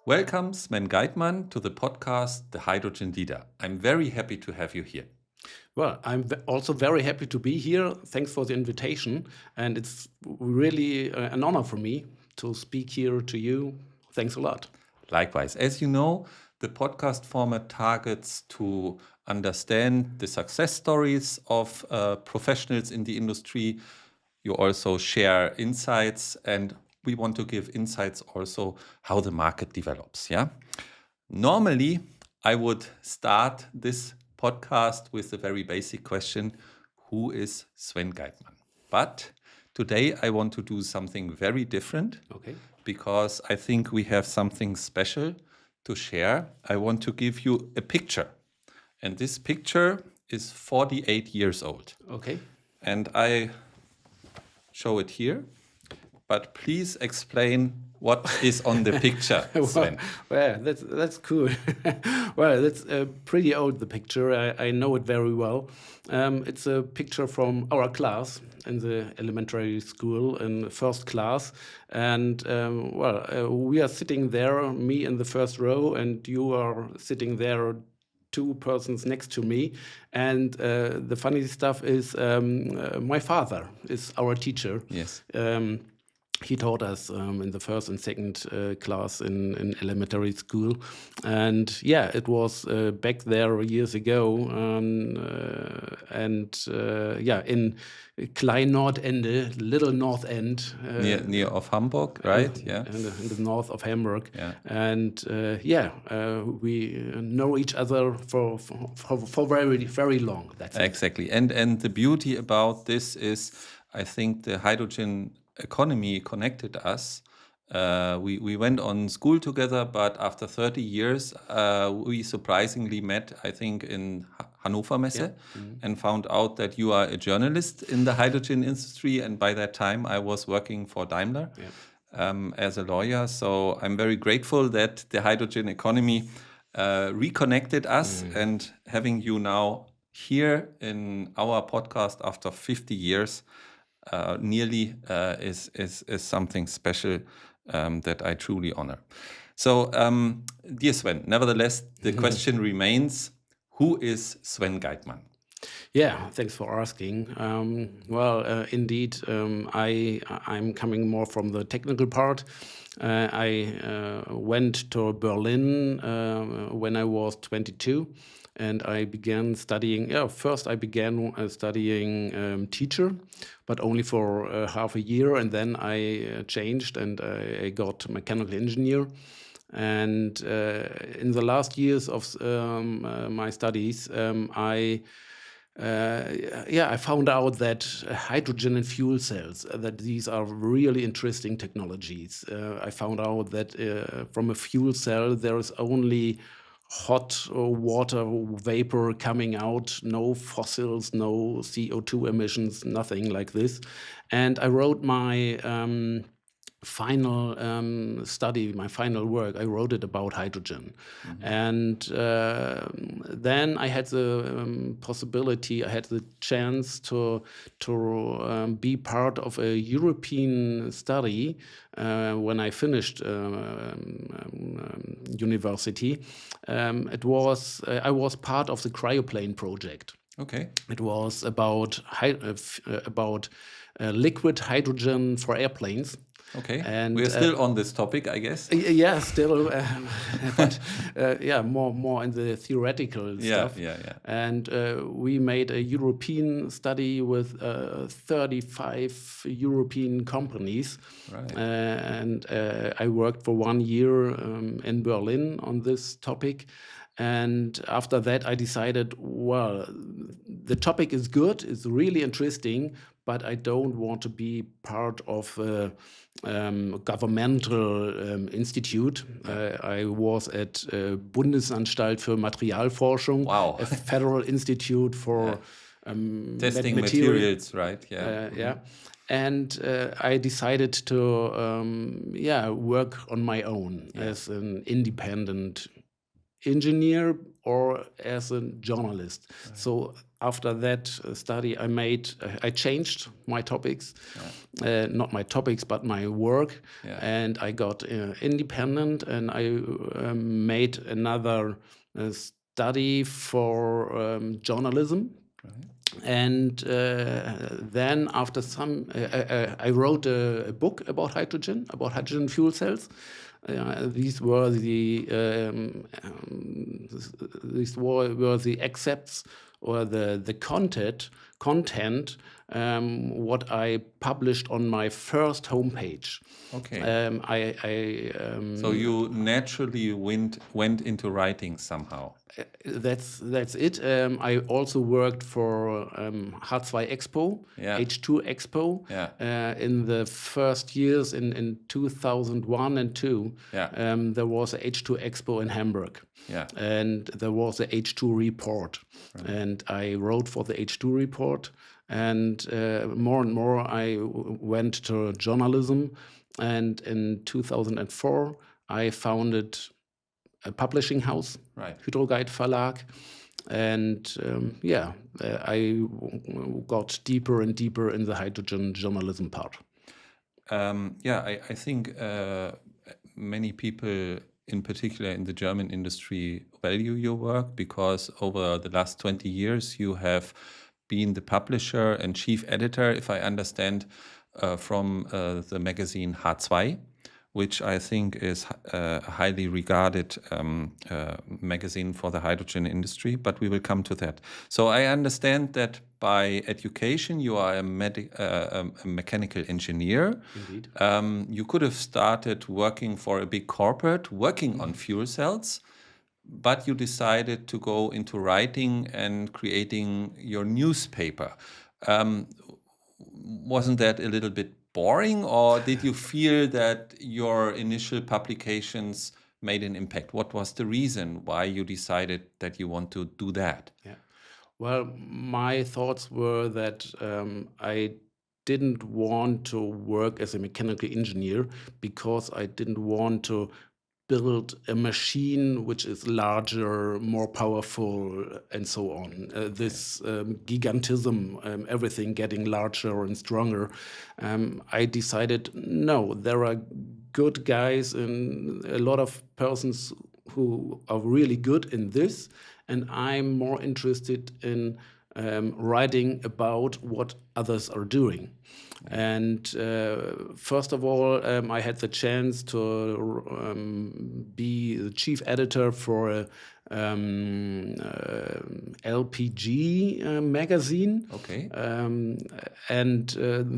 Welcome, Sven Geitmann, to the podcast The Hydrogen Leader. I'm very happy to have you here. Well, I'm also very happy to be here. Thanks for the invitation. And it's really an honor for me to speak here to you. Thanks a lot. Likewise, as you know, the podcast format targets to understand the success stories of professionals in the industry. You also share insights, and we want to give insights also how the market develops. Yeah. Normally, I would start this podcast with a very basic question: who is Sven Geitmann? But today I want to do something very different. Okay. Because I think we have something special to share. I want to give you a picture. And this picture is 48 years old. Okay. And I show it here. But please explain what is on the picture, Sven. Well, that's cool. Well, that's pretty old, the picture. I know it very well. It's a picture from our class in the elementary school in first class. And we are sitting there, me in the first row, and you are sitting there, two persons next to me. And the funny stuff is my father is our teacher. Yes. He taught us in the first and second class in elementary school. And yeah, it was back there years ago. In Klein Nordende, Little North End. Near of Hamburg, right? Yeah. In the north of Hamburg. Yeah. And we know each other for very, very long. That's exactly. And the beauty about this is, I think the hydrogen economy connected us. We went on school together, but after 30 years, we surprisingly met, I think, in Hannover Messe, and found out that you are a journalist in the hydrogen industry. And by that time, I was working for Daimler as a lawyer. So I'm very grateful that the hydrogen economy reconnected us, and having you now here in our podcast after 50 years, nearly is something special that I truly honor. So, dear Sven, nevertheless, the question remains: who is Sven Geitmann? Yeah, thanks for asking. Indeed, I'm coming more from the technical part. I went to Berlin when I was 22. And I began studying. First I began studying teacher, but only for half a year, and then I changed and I got mechanical engineer. And in the last years of my studies, I found out that hydrogen and fuel cells, that these are really interesting technologies. I found out that from a fuel cell there is only hot water vapor coming out, no fossils, no CO2 emissions, nothing like this. And I wrote my final study, my final work. I wrote it about hydrogen. And then I had the possibility, I had the chance to be part of a European study when I finished university. I was part of the Cryoplane project. Okay. It was about liquid hydrogen for airplanes. Okay, and we're still on this topic, I guess. Yeah, still, but more in the theoretical stuff. Yeah. And we made a European study with 35 European companies. Right. And I worked for 1 year in Berlin on this topic. And after that, I decided, well, the topic is good, it's really interesting, but I don't want to be part of a governmental institute. I was at Bundesanstalt für Materialforschung, a federal institute for testing materials, right? Yeah. And I decided to work on my own as an independent engineer, or as a journalist. So after that study, I changed my topics, not my topics, but my work, and I got independent, and I made another study for journalism. And then after some, I wrote a book about hydrogen fuel cells. These were the accepts or the content what I published on my first homepage. Okay. So you naturally went into writing somehow. That's it. I also worked for H2 Expo, H2 Expo, in the first years in 2001 and 2. There was a H2 Expo in Hamburg, and there was a H2 report, and I wrote for the H2 report, and more I went to journalism, and in 2004 I founded a publishing house, Hydroguide Verlag, and I got deeper and deeper in the hydrogen journalism part. I think many people, in particular in the German industry, value your work because over the last 20 years you have been the publisher and chief editor, if I understand, from the magazine H2, which I think is a highly regarded magazine for the hydrogen industry, but we will come to that. So I understand that by education you are a mechanical engineer. Indeed. You could have started working for a big corporate, working on fuel cells, but you decided to go into writing and creating your newspaper. Wasn't that a little bit boring, or did you feel that your initial publications made an impact? What was the reason why you decided that you want to do that? Well, my thoughts were that I didn't want to work as a mechanical engineer because I didn't want to build a machine which is larger, more powerful, and so on. This gigantism, everything getting larger and stronger. I decided, no, there are good guys and a lot of persons who are really good in this, and I'm more interested in writing about what others are doing. And first of all, I had the chance to be the chief editor for a LPG magazine. Okay. And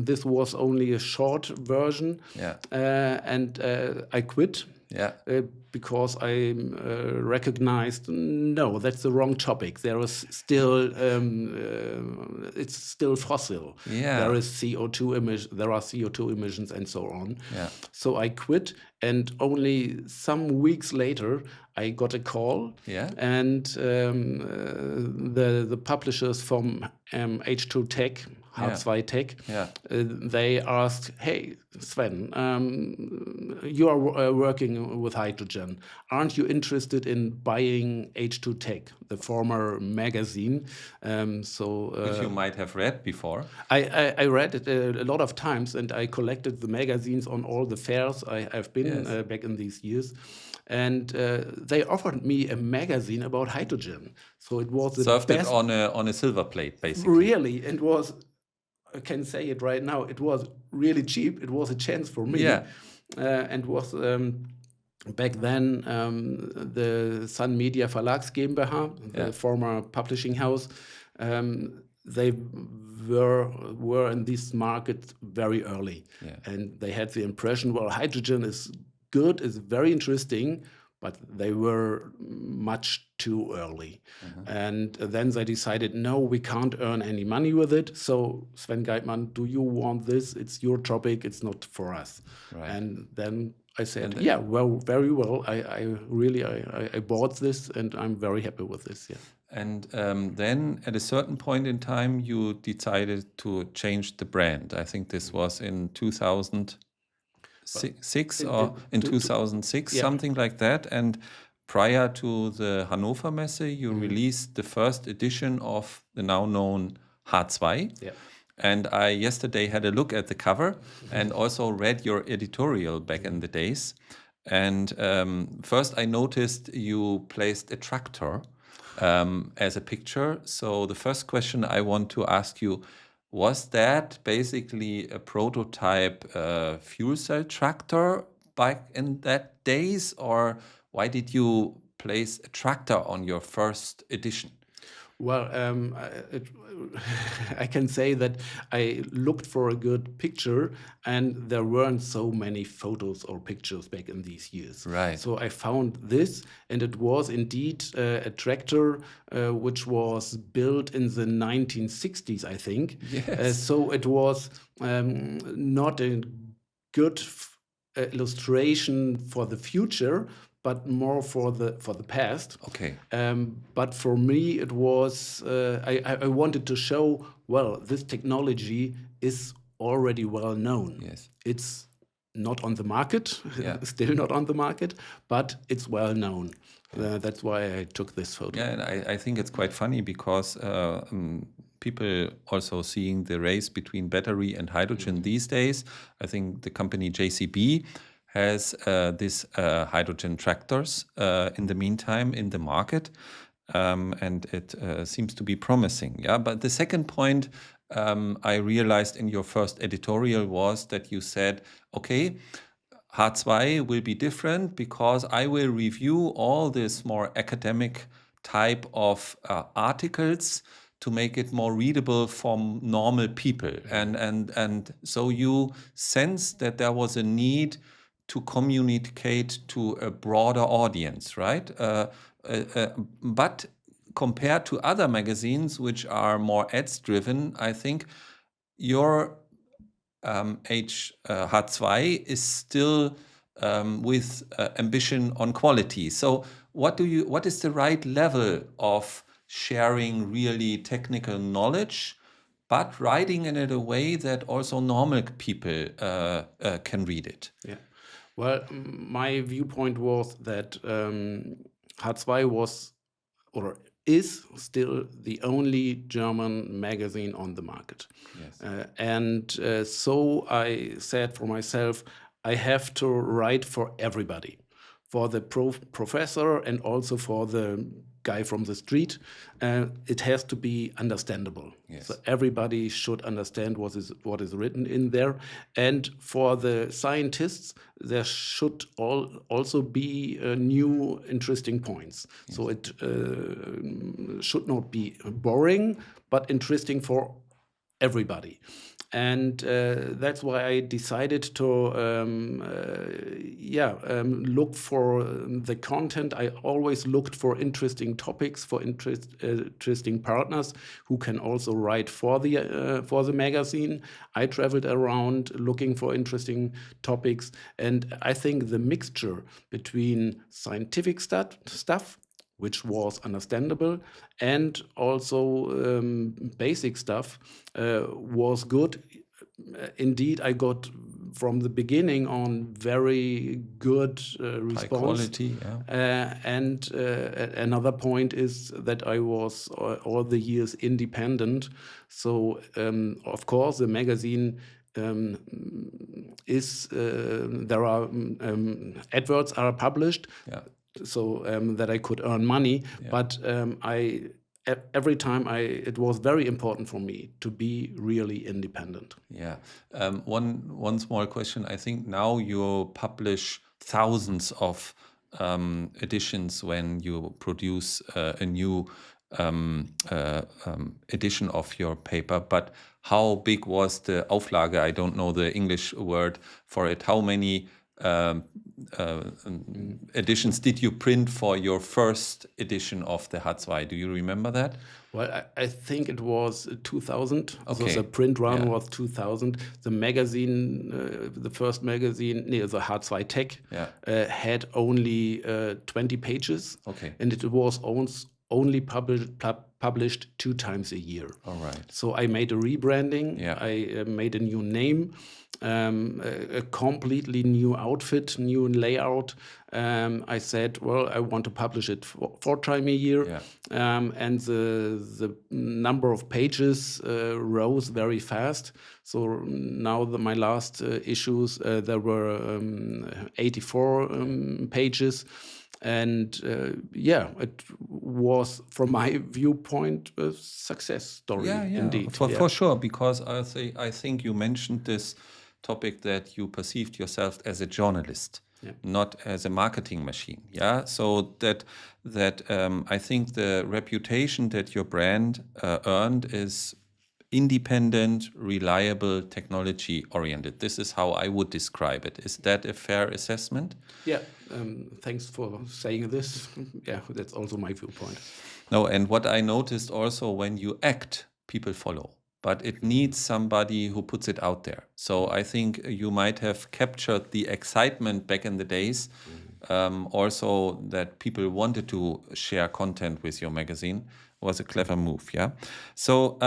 this was only a short version. And I quit. Because I recognized, no, that's the wrong topic. There is still, it's still fossil. There is CO2 emission. There are CO2 emissions and so on. So I quit, and only some weeks later, I got a call, and the publishers from H2 Tech, H2 Tech, they asked, hey, Sven, you are working with hydrogen. Aren't you interested in buying H2 Tech, the former magazine? Which you might have read before. I read it a lot of times, and I collected the magazines on all the fairs I've been back in these years. And they offered me a magazine about hydrogen. So it was the served best. It on a silver plate, basically. Really, it was. I can say it right now. It was really cheap. It was a chance for me. And was back then the Sun Media Verlags GmbH, the former publishing house. They were in this market very early, and they had the impression, well, hydrogen is good, is very interesting, but they were much too early. And then they decided, no, we can't earn any money with it. So Sven Geitmann, do you want this? It's your topic. It's not for us. And then I said, yeah, well, very well. I really bought this, and I'm very happy with this. And then at a certain point in time, you decided to change the brand. I think this was in 2006 or in 2006, something like that. And prior to the Hannover Messe, you released the first edition of the now known H2. Yeah. And I yesterday had a look at the cover and also read your editorial back in the days. And first I noticed you placed a tractor as a picture. So the first question I want to ask you, was that basically a prototype fuel cell tractor back in that days, or why did you place a tractor on your first edition? Well, I can say that I looked for a good picture, and there weren't so many photos or pictures back in these years. Right. So I found this, and it was indeed a tractor which was built in the 1960s, I think. Yes. So it was not a good illustration for the future, but more for the past. Okay. But for me, it was I wanted to show, well, this technology is already well known. Yes. It's not on the market, Yeah. still not on the market, but it's well known. That's why I took this photo. Yeah, and I think it's quite funny because people also seeing the race between battery and hydrogen these days. I think the company JCB has these hydrogen tractors in the meantime in the market, and it seems to be promising. Yeah, but the second point I realized in your first editorial was that you said, okay, H2 will be different because I will review all this more academic type of articles to make it more readable for normal people. And so you sense that there was a need to communicate to a broader audience, right? But compared to other magazines, which are more ads driven, I think your H2 is still with ambition on quality. So what is the right level of sharing really technical knowledge, but writing in it a way that also normal people can read it? Yeah. Well, my viewpoint was that H2 was or is still the only German magazine on the market. Yes. And so I said for myself, I have to write for everybody, for the professor and also for the guy from the street. It has to be understandable. Yes. So everybody should understand what is written in there. And for the scientists, there should also be new interesting points. Yes. So it should not be boring, but interesting for everybody. And that's why I decided to look for the content. I always looked for interesting topics, for interesting partners who can also write for the magazine. I traveled around looking for interesting topics, and I think the mixture between scientific stuff, which was understandable, and also basic stuff was good. Indeed, I got from the beginning on very good response. High quality, yeah. And another point is that I was all the years independent. So, of course, the magazine is there are adverts are published. Yeah. So that I could earn money, Yeah. but every time it was very important for me to be really independent. Yeah. One small question. I think now you publish thousands of editions when you produce a new edition of your paper. But how big was the Auflage? I don't know the English word for it. How many editions did you print for your first edition of the H2? Do you remember that? Well, I think it was 2000. Okay. So the print run Yeah. was 2000. The magazine, the first magazine, the H2 Tech, Yeah. had only 20 pages. Okay. And it was only published 2 times a year. All right. So I made a rebranding. Yeah. I made a new name. a completely new outfit, new layout. I said, well, I want to publish it 4 times a year, Yeah. and the number of pages rose very fast. So now my last issues, there were 84 pages. And yeah, it was, from my viewpoint, a success story. Yeah, Indeed. for sure. Because I think you mentioned this topic that you perceived yourself as a journalist, not as a marketing machine. Yeah, so that I think the reputation that your brand earned is independent, reliable, technology oriented. This is how I would describe it. Is that a fair assessment? Yeah, thanks for saying this. Yeah, that's also my viewpoint. No, and what I noticed also, when you act, people follow. But it needs somebody who puts it out there. So I think you might have captured the excitement back in the days, also that people wanted to share content with your magazine. Was a clever move, yeah? So,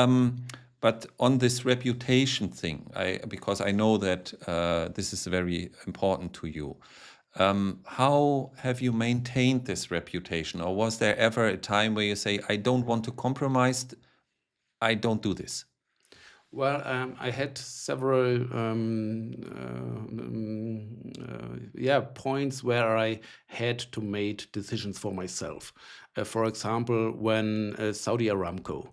but on this reputation thing, because I know that this is very important to you. How have you maintained this reputation? Or was there ever a time where you say, I don't want to compromise, I don't do this? Well, I had several points where I had to make decisions for myself. For example, when Saudi Aramco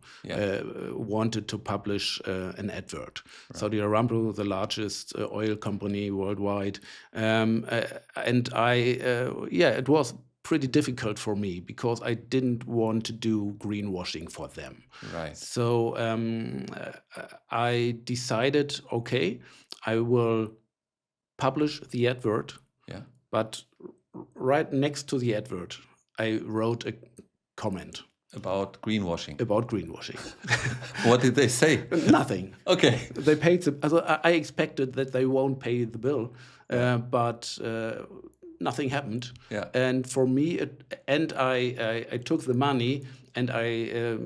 wanted to publish an advert. Right. Saudi Aramco, the largest oil company worldwide, and it was pretty difficult for me because I didn't want to do greenwashing for them. Right. So I decided, okay, I will publish the advert. Yeah. But right next to the advert, I wrote a comment. About greenwashing. About greenwashing. What did they say? Nothing. Okay. They paid I expected that they won't pay the bill, but nothing happened. Yeah. And for me, I took the money and I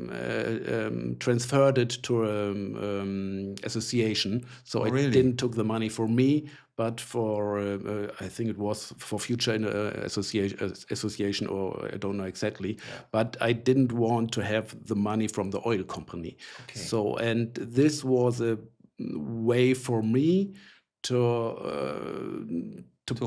transferred it to an association. So I didn't took the money for me, but for I think it was for Future Association, or I don't know exactly. Yeah. But I didn't want to have the money from the oil company. Okay. So, and this was a way for me to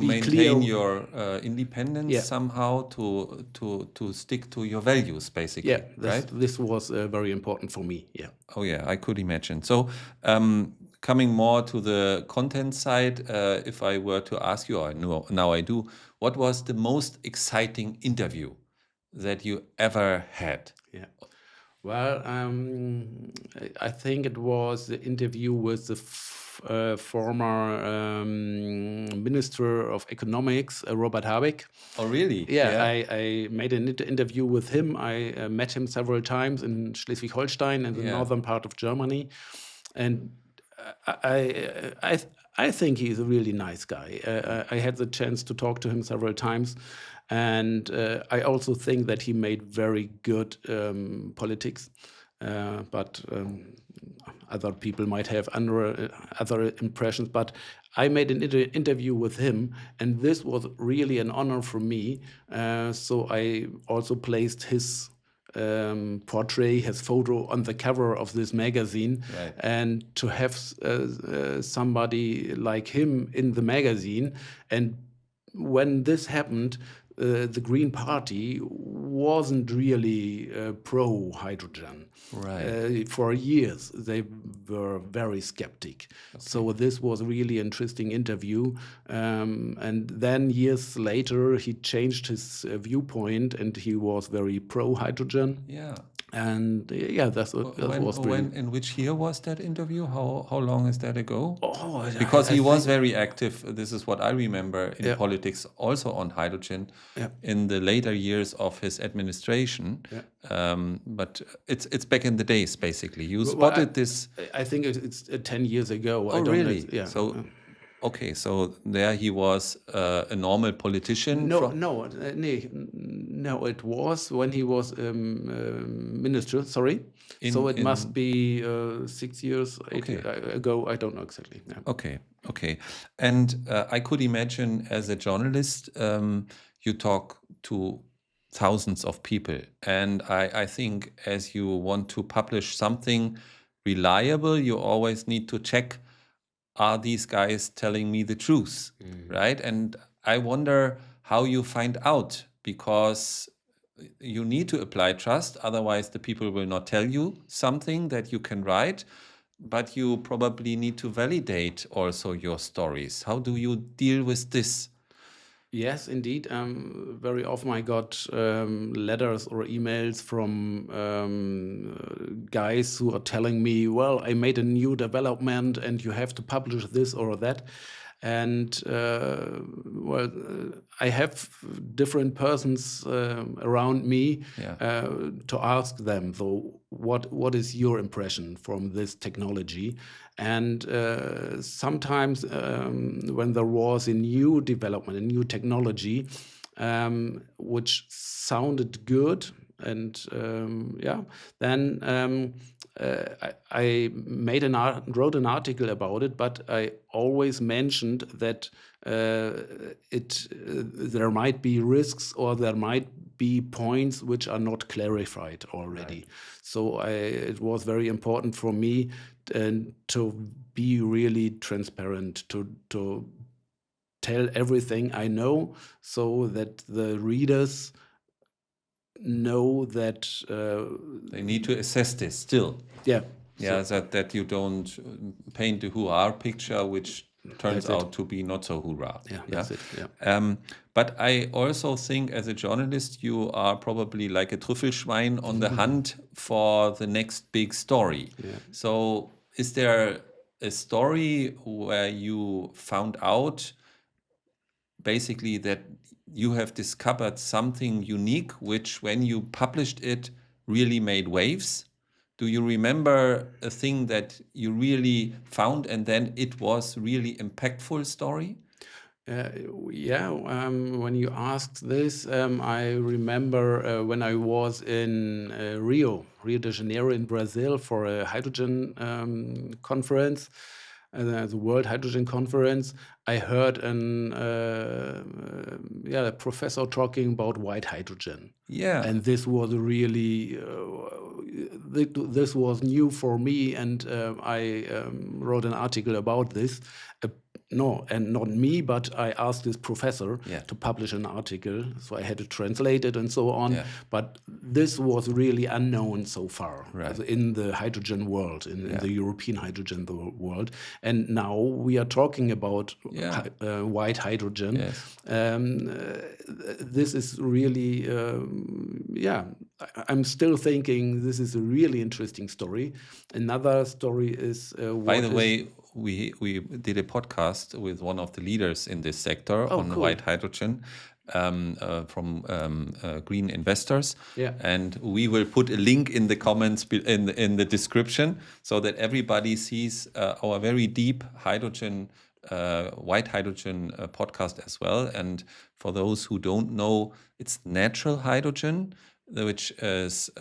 maintain your independence somehow, to stick to your values, basically. Yeah, this was very important for me. Yeah. Oh yeah, I could imagine. So coming more to the content side, if I were to ask you, or now I do, what was the most exciting interview that you ever had? Yeah. Well, I think it was the interview with the former Minister of Economics, Robert Habeck. Oh, really? Yeah. I made an interview with him. I met him several times in Schleswig-Holstein and the northern part of Germany. And I think he's a really nice guy. I had the chance to talk to him several times. And I also think that he made very good politics. But other people might have other impressions. But I made an interview with him, and this was really an honor for me. So I also placed his portrait, his photo on the cover of this magazine. Right. And to have somebody like him in the magazine. And when this happened, the Green Party wasn't really pro-hydrogen. Right. For years, they were very skeptic. Okay. So this was a really interesting interview. And then years later, he changed his viewpoint, and he was very pro-hydrogen. Yeah. And that was brilliant. In which year was that interview? How long is that ago? Because he was very active. This is what I remember in politics, also on hydrogen, in the later years of his administration. Yeah. But it's back in the days, basically. You spotted this. I think it's 10 years ago. Oh, really? Yeah. So. Okay, so there he was a normal politician No, from no, no. It was when he was minister. Sorry, so it must in be 6 years, eight okay. ago. I don't know exactly. Yeah. Okay, okay. And I could imagine as a journalist, you talk to thousands of people. And I think as you want to publish something reliable, you always need to check, are these guys telling me the truth? Right? And I wonder how you find out, because you need to apply trust. Otherwise, the people will not tell you something that you can write, but you probably need to validate also your stories. How do you deal with this? Yes, indeed. Very often I got letters or emails from guys who are telling me, well, I made a new development and you have to publish this or that. And I have different persons around me Yeah. to ask them, so what is your impression from this technology? And sometimes when there was a new development, a new technology, which sounded good, and then I made wrote an article about it, but I always mentioned that there might be risks or there might be points which are not clarified already. Right. So it was very important for me to be really transparent, to tell everything I know, so that the readers know that They need to assess this still. yeah. Yeah, that you don't paint a hurrah picture, which turns That's it. out to be not so hurrah. Yeah, that's it. Yeah. But I also think as a journalist, you are probably like a Trüffelschwein on the hunt for the next big story. Yeah. So is there a story where you found out basically that you have discovered something unique, which when you published it really made waves? Do you remember a thing that you really found and then it was really impactful story? When you asked this, I remember when I was in Rio de Janeiro in Brazil for a hydrogen conference, the World Hydrogen Conference. I heard a professor talking about white hydrogen. Yeah. And this was really this was new for me, and I wrote an article about this. No, and not me, but I asked this professor Yeah. to publish an article, so I had to translate it and so on. Yeah. But this was really unknown so far Right. in the hydrogen world, in the European hydrogen world. And now we are talking about Yeah. white hydrogen. Yes. This is really, I'm still thinking this is a really interesting story. Another story is By the way, we did a podcast with one of the leaders in this sector on cool. white hydrogen from Green Investors. Yeah. And we will put a link in the comments in the description so that everybody sees our very deep hydrogen, white hydrogen podcast as well. And for those who don't know, it's natural hydrogen, which is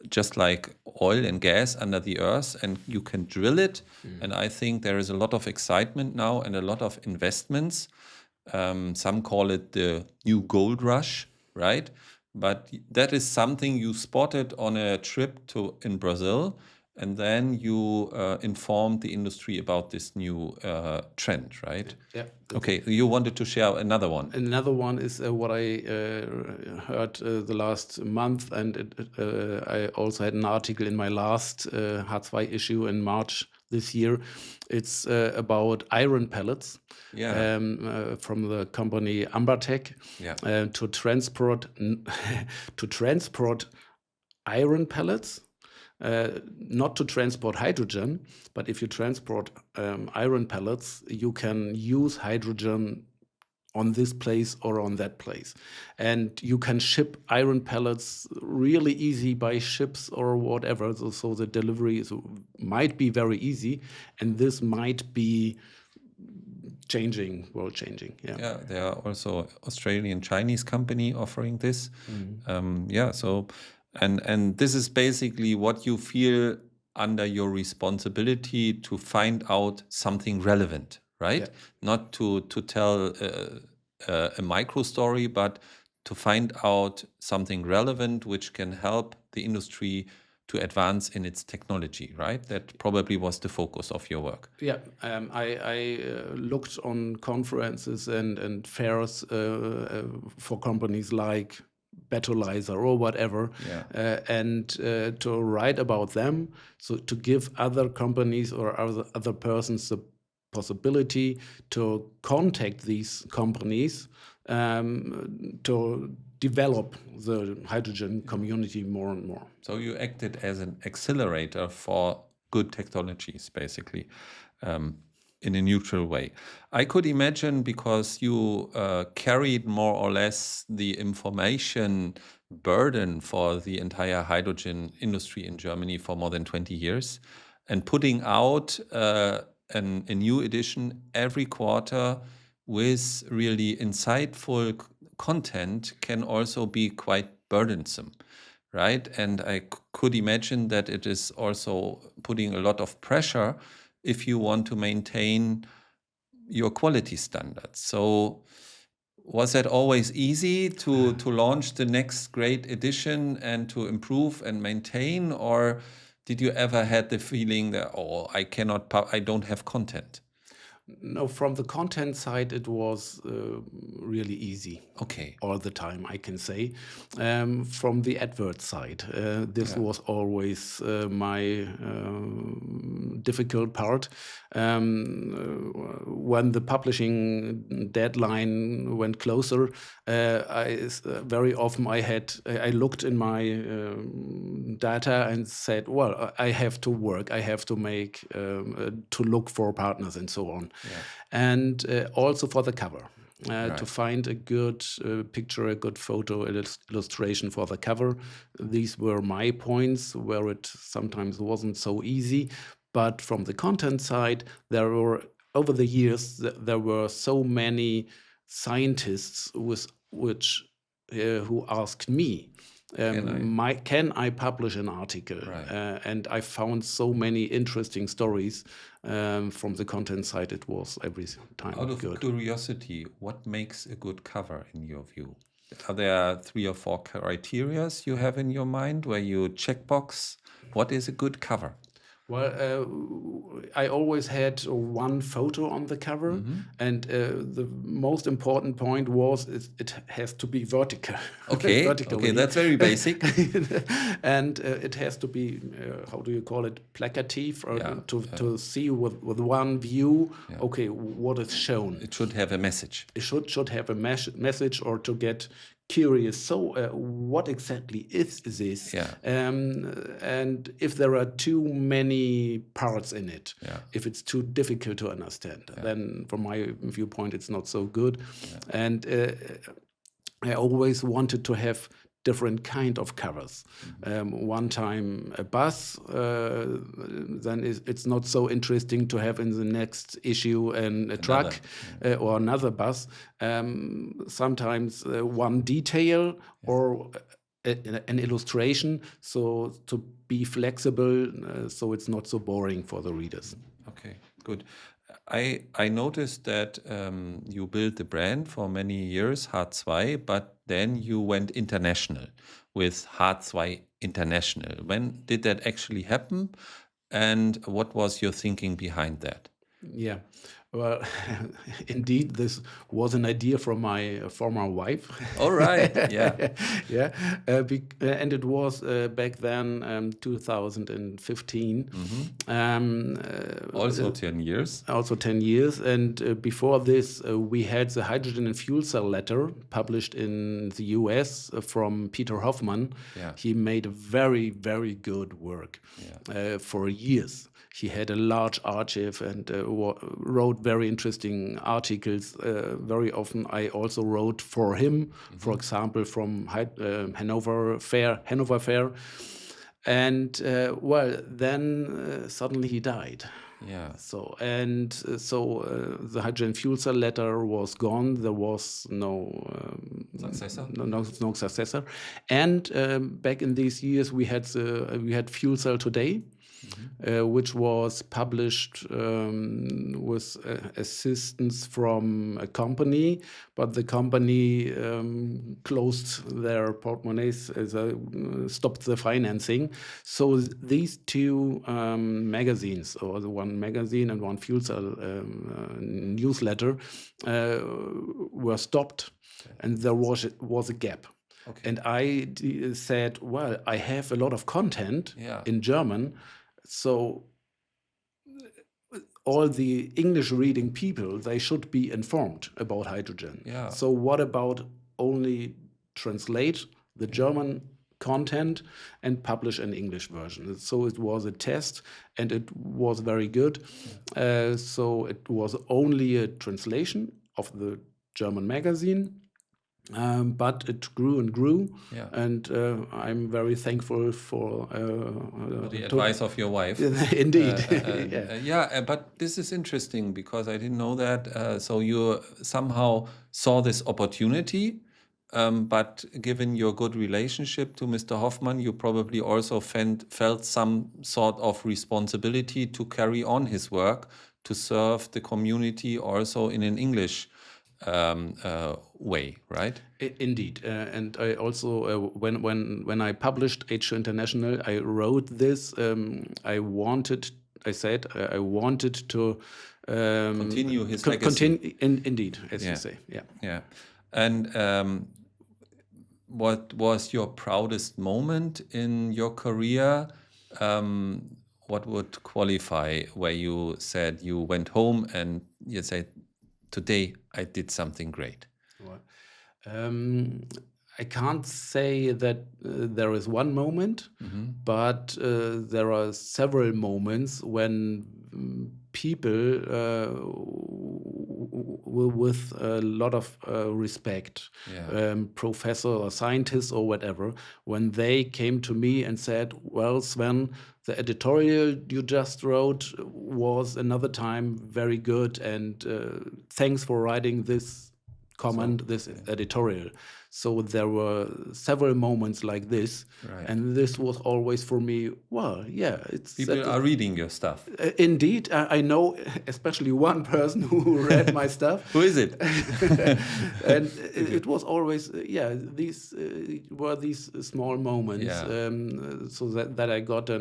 just like oil and gas under the earth, and you can drill it. And I think there is a lot of excitement now and a lot of investments. Some call it the new gold rush, right? But that is something you spotted on a trip in Brazil, and then you informed the industry about this new trend, right? Yeah. Okay, you wanted to share another one. Another one is what I heard the last month, and I also had an article in my last H2 issue in March this year. It's about iron pellets from the company Ambertech to transport iron pellets. Not to transport hydrogen, but if you transport iron pellets, you can use hydrogen on this place or on that place. And you can ship iron pellets really easy by ships or whatever. So the delivery might be very easy. And this might be changing, world changing. Yeah. Yeah, there are also Australian Chinese company offering this. Yeah, so and this is basically what you feel under your responsibility to find out something relevant, right? Yeah. Not to tell a micro story, but to find out something relevant which can help the industry to advance in its technology, right? That probably was the focus of your work. Yeah, I looked on conferences and fairs for companies like Betolyzer or whatever, Yeah. and to write about them, so to give other companies or other persons the possibility to contact these companies to develop the hydrogen community more and more. So you acted as an accelerator for good technologies, basically, in a neutral way. I could imagine, because you carried more or less the information burden for the entire hydrogen industry in Germany for more than 20 years, and putting out a new edition every quarter with really insightful content can also be quite burdensome, right? And I could imagine that it is also putting a lot of pressure if you want to maintain your quality standards. So was that always easy to launch the next great edition and to improve and maintain, or did you ever had the feeling that, oh, I don't have content? No, from the content side, it was really easy. Okay. All the time, I can say. From the advert side, this was always my difficult part. When the publishing deadline went closer, very often I looked in my data and said, well, I have to work, I have to make to look for partners and so on, and also for the cover. To find a good picture, a good photo, illustration for the cover. These were my points where it sometimes wasn't so easy. But from the content side, there were, over the years, there were so many scientists who asked me, can I publish an article? And I found so many interesting stories. From the content side, it was every time Out of good. curiosity, what makes a good cover in your view? Are there 3 or 4 criteria you have in your mind where you checkbox what is a good cover? Well, I always had one photo on the cover, and the most important point was it has to be vertical. Okay, okay, that's very basic. And it has to be, how do you call it, placative, or to see with one view, okay, what is shown. It should have a message. It should have a message, or to get curious. So what exactly is this? And if there are too many parts in it, if it's too difficult to understand, then from my viewpoint, it's not so good. And I always wanted to have different kind of covers. One time a bus, then it's not so interesting to have in the next issue a truck or another bus. Sometimes one detail or an illustration, so to be flexible, so it's not so boring for the readers. Okay, good. I noticed that you built the brand for many years, H2, but then you went international with H2 International. When did that actually happen? And what was your thinking behind that? Yeah, well, indeed, this was an idea from my former wife. All right, yeah. And it was back then, 2015. Also 10 years. Also 10 years. And before this, we had the hydrogen and fuel cell letter published in the US from Peter Hoffman. He made a very, very good work for years. He had a large archive and wrote very interesting articles. Very often I also wrote for him, for example, from Hanover Fair. And well, then suddenly he died. Yeah. So the hydrogen fuel cell letter was gone. There was Successor? no successor. And back in these years, we had Fuel Cell Today, which was published with assistance from a company, but the company closed their portmonnaies, stopped the financing. So these two magazines, or the one magazine and one Fuel Cell newsletter, were stopped, and there was a gap. Okay. And I said, well, I have a lot of content Yeah. in German, so all the English reading people, they should be informed about hydrogen. Yeah. So what about only translate the German content and publish an English version? So it was a test, and it was very good. So it was only a translation of the German magazine. But it grew and grew, Yeah. and I'm very thankful for The advice of your wife. Indeed. But this is interesting because I didn't know that. So you somehow saw this opportunity, but given your good relationship to Mr. Hoffmann, you probably also felt some sort of responsibility to carry on his work, to serve the community also in an English way, right? Indeed, and I also when I published H2 International, I wrote this. I said I wanted to Continue his legacy. Indeed, as Yeah. you say, yeah. Yeah. And what was your proudest moment in your career? What would qualify where you said you went home and you said, today I did something great? Well, I can't say that there is one moment, but there are several moments when people with a lot of respect, Yeah. professor or scientist or whatever, when they came to me and said, well, Sven, the editorial you just wrote was another time very good, and thanks for writing this comment, this editorial. So there were several moments like this, Right. and this was always for me, well, yeah, it's People are reading your stuff. Indeed, I know especially one person who read my stuff. Who is it? And it was always, these were these small moments, Yeah. so that I got a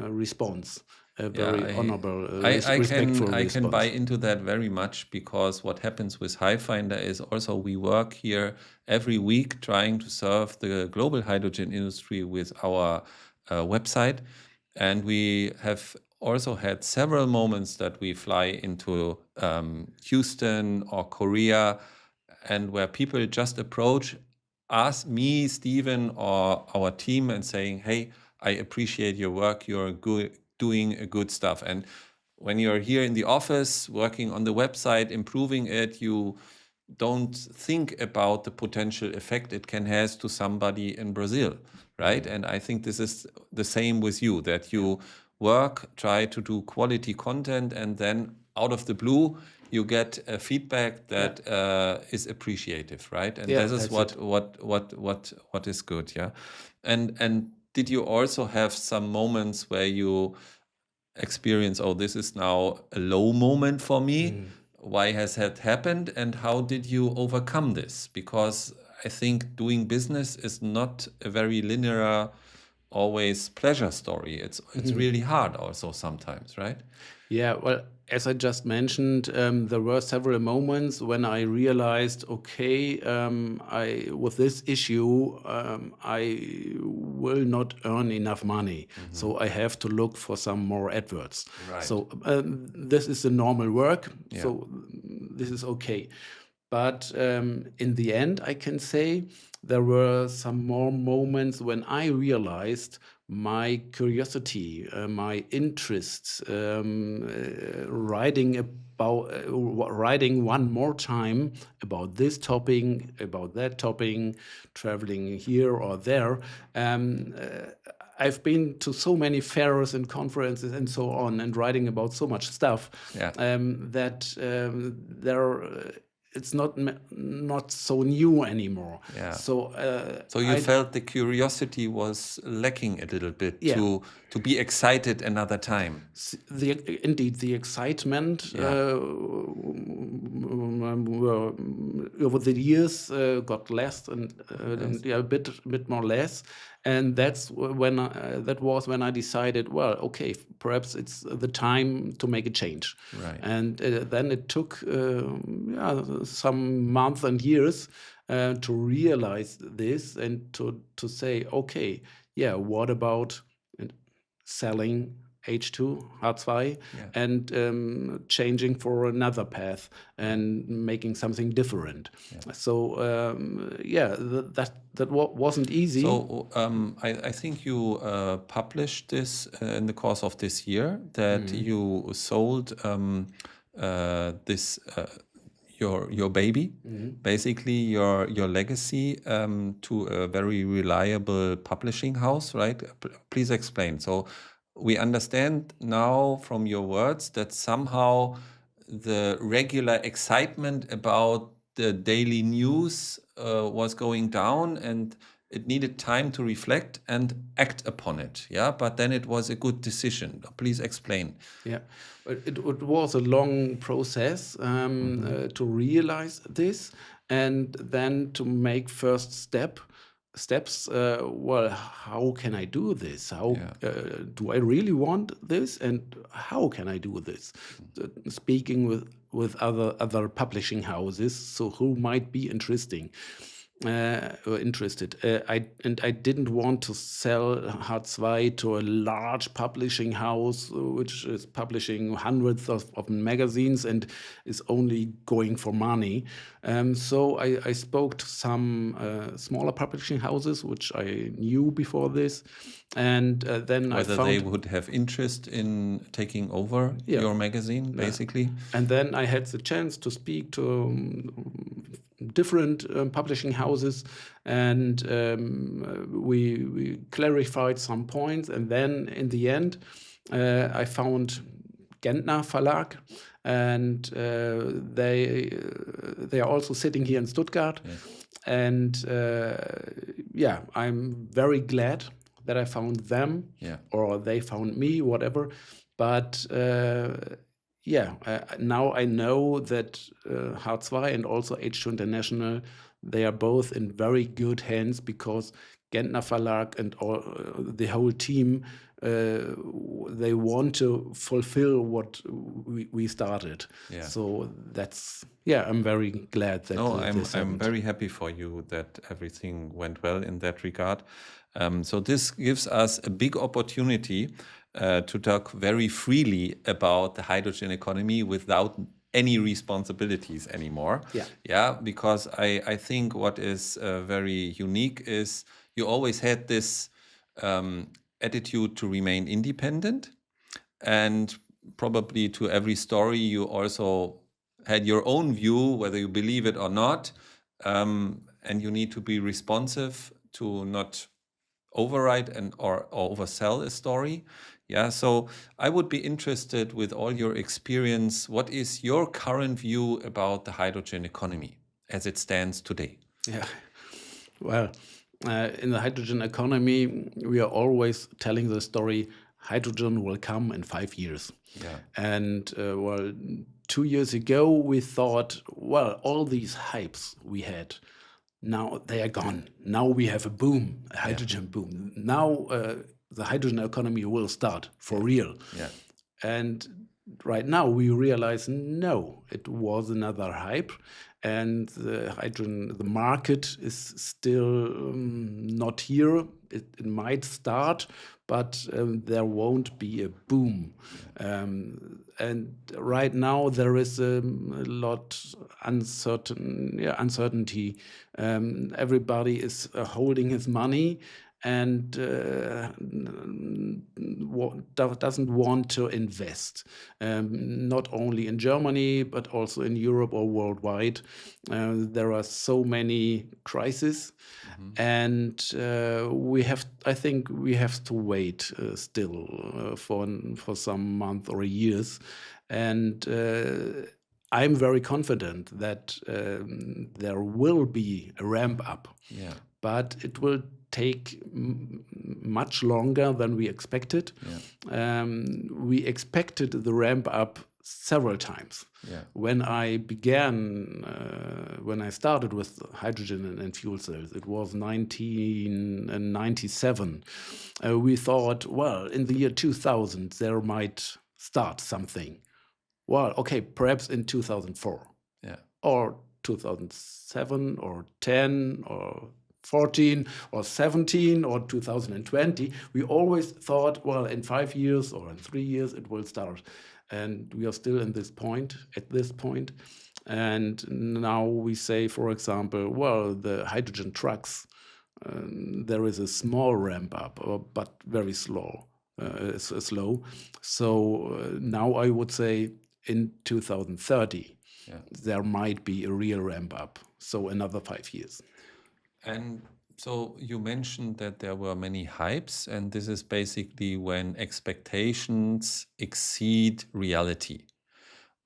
response, a very honorable, I respectful can response. buy into that very much, because what happens with HiFinder is also we work here every week trying to serve the global hydrogen industry with our website, and we have also had several moments that we fly into Houston or Korea, and where people just approach us, me, Stephen, or our team, and saying, hey, I appreciate your work, you're doing a good stuff. And when you're here in the office working on the website, improving it, you don't think about the potential effect it can have to somebody in Brazil, right? And I think this is the same with you, that you work, try to do quality content, and then out of the blue, you get feedback that is appreciative, right? And this is what is good, yeah. And did you also have some moments where you experience, oh, this is now a low moment for me? Why has that happened, and how did you overcome this? Because I think doing business is not a very linear, always pleasure story. It's really hard also sometimes, right? Yeah, well, as I just mentioned, there were several moments when I realized, okay, with this issue, I will not earn enough money, so I have to look for some more adverts. Right. So this is the normal work, so this is okay. But in the end, I can say there were some more moments when I realized my curiosity, my interests, writing one more time about this topic, about that topic, traveling here or there. I've been to so many fairs and conferences and so on, and writing about so much stuff Yeah. that it's not so new anymore. Yeah. So So you felt the curiosity was lacking a little bit Yeah. to be excited another time. Indeed, the excitement over the years got less and a bit more less, and that was when I decided, well, okay, perhaps it's the time to make a change. Right. And then it took some months and years to realize this and to say, okay, yeah, what about selling H2, H2, and changing for another path and making something different. So that wasn't easy. So I think you published this in the course of this year, that you sold this your baby, basically your legacy, to a very reliable publishing house, right? Please explain. So we understand now from your words that somehow the regular excitement about the daily news was going down, and it needed time to reflect and act upon it. Yeah, but then it was a good decision. Please explain. Yeah, it was a long process to realize this, and then to make first steps. Well, how can I do this? How do I really want this, and how can I do this? Speaking with other publishing houses, so who might be interested. I didn't want to sell H2 to a large publishing house which is publishing hundreds of magazines and is only going for money. So I spoke to some smaller publishing houses which I knew before this, and then whether I found they would have interest in taking over your magazine, basically. And then I had the chance to speak to different publishing houses, and we clarified some points, and then in the end I found Gentner Verlag, and they are also sitting here in Stuttgart. And I'm very glad that I found them, or they found me, whatever. But now I know that H2 and also H2 International, they are both in very good hands, because Gentner Verlag and the whole team, they want to fulfill what we started. So that's, I'm very glad that. No, I'm very happy for you that everything went well in that regard. So this gives us a big opportunity to talk very freely about the hydrogen economy without any responsibilities anymore. Because I think what is very unique is you always had this attitude to remain independent, and probably to every story you also had your own view, whether you believe it or not, and you need to be responsive to not overwrite or oversell a story. So I would be interested, with all your experience, what is your current view about the hydrogen economy as it stands today? Well, in the hydrogen economy, we are always telling the story, hydrogen will come in 5 years. And 2 years ago, we thought, well, all these hypes we had, now they are gone. Now we have a boom, a hydrogen boom. Now the hydrogen economy will start for real. And right now we realize, no, it was another hype, and the market is still not here. It might start, but there won't be a boom. And right now there is a lot uncertainty. Everybody is holding his money, and doesn't want to invest, not only in Germany, but also in Europe or worldwide. There are so many crises, and I think we have to wait still for some month or years, and I'm very confident that there will be a ramp up, Yeah. but it will take much longer than we expected. Yeah. We expected the ramp up several times. Yeah. When I started with hydrogen and fuel cells, it was 1997. We thought, well, in the year 2000, there might start something. Well, okay, perhaps in 2004. Yeah. Or 2007 or 10 or 14 or 17 or 2020. We always thought, well, in 5 years or in 3 years it will start. And we are still at this point. And now we say, for example, well, the hydrogen trucks, there is a small ramp up, but very slow. So now I would say in 2030, there might be a real ramp up. So another 5 years. And so you mentioned that there were many hypes, and this is basically when expectations exceed reality.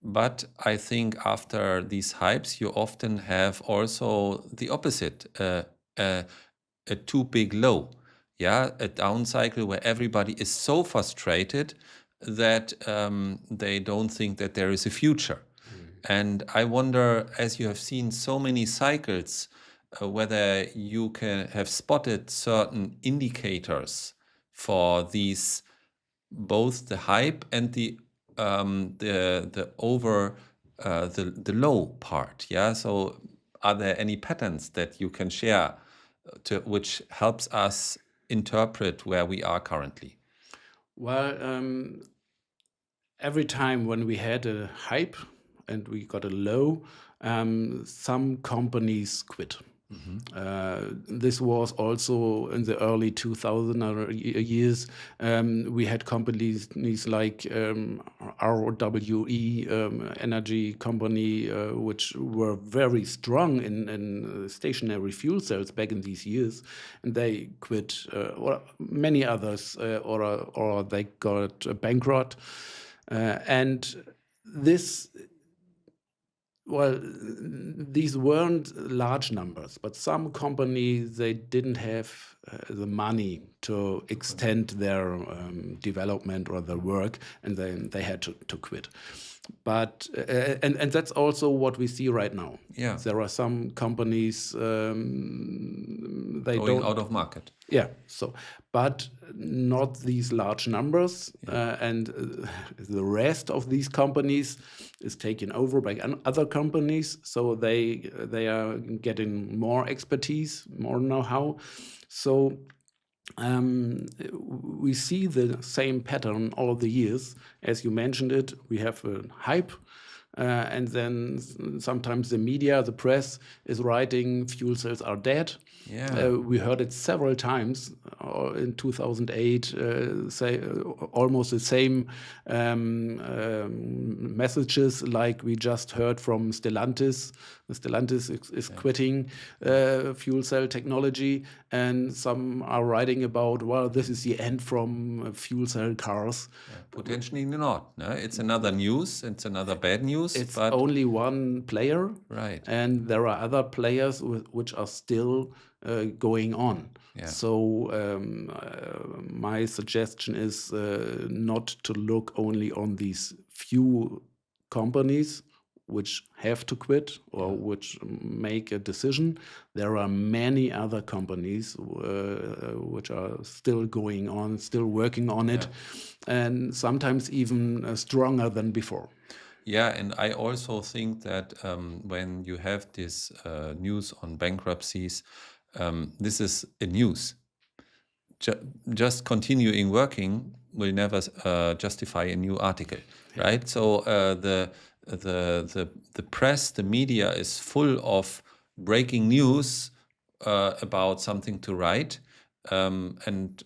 But I think after these hypes, you often have also the opposite, a too big low. Yeah, a down cycle where everybody is so frustrated that they don't think that there is a future. And I wonder, as you have seen so many cycles, whether you can have spotted certain indicators for these, both the hype and the low part. Yeah. So, are there any patterns that you can share, which helps us interpret where we are currently? Well, every time when we had a hype and we got a low, some companies quit. This was also in the early 2000 years. We had companies like RWE, energy company, which were very strong in stationary fuel cells back in these years, and they quit. Or many others, or they got bankrupt, and this. Well, these weren't large numbers, but some companies, they didn't have the money to extend their development or their work, and then they had to quit. But and that's also what we see right now. Yeah. There are some companies they Going don't out of market. Yeah. So, but not these large numbers, and the rest of these companies is taken over by other companies. So they are getting more expertise, more know-how. So we see the same pattern all of the years. As you mentioned it, we have a hype. And then sometimes the media, the press, is writing fuel cells are dead. Yeah. We heard it several times in 2008, say almost the same messages like we just heard from Stellantis. Stellantis is quitting fuel cell technology, and some are writing about, well, this is the end from fuel cell cars. Potentially not. No? It's another news. It's another bad news. It's but only one player, right. And there are other players which are still going on. Yeah. So my suggestion is not to look only on these few companies which have to quit or which make a decision. There are many other companies which are still going on, still working on it, and sometimes even stronger than before. Yeah, and I also think that when you have this news on bankruptcies, this is a news. Just continuing working will never justify a new article, right? So the press, the media is full of breaking news about something to write, and